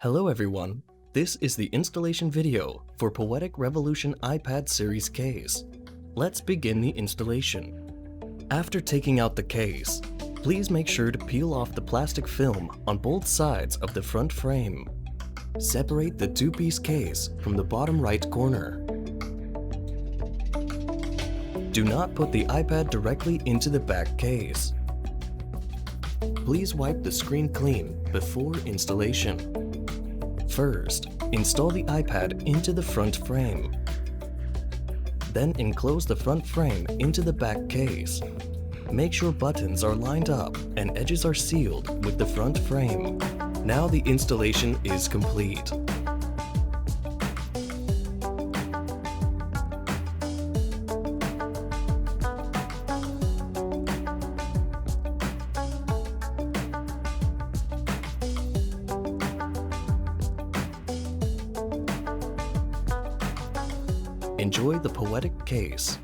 Hello everyone, this is the installation video for Poetic Revolution iPad series case. Let's begin the installation. After taking out the case, please make sure to peel off the plastic film on both sides of the front frame. Separate the two-piece case from the bottom right corner. Do not put the iPad directly into the back case. Please wipe the screen clean before installation. First, install the iPad into the front frame. Then enclose the front frame into the back case. Make sure buttons are lined up and edges are sealed with the front frame. Now the installation is complete. Enjoy the Poetic case.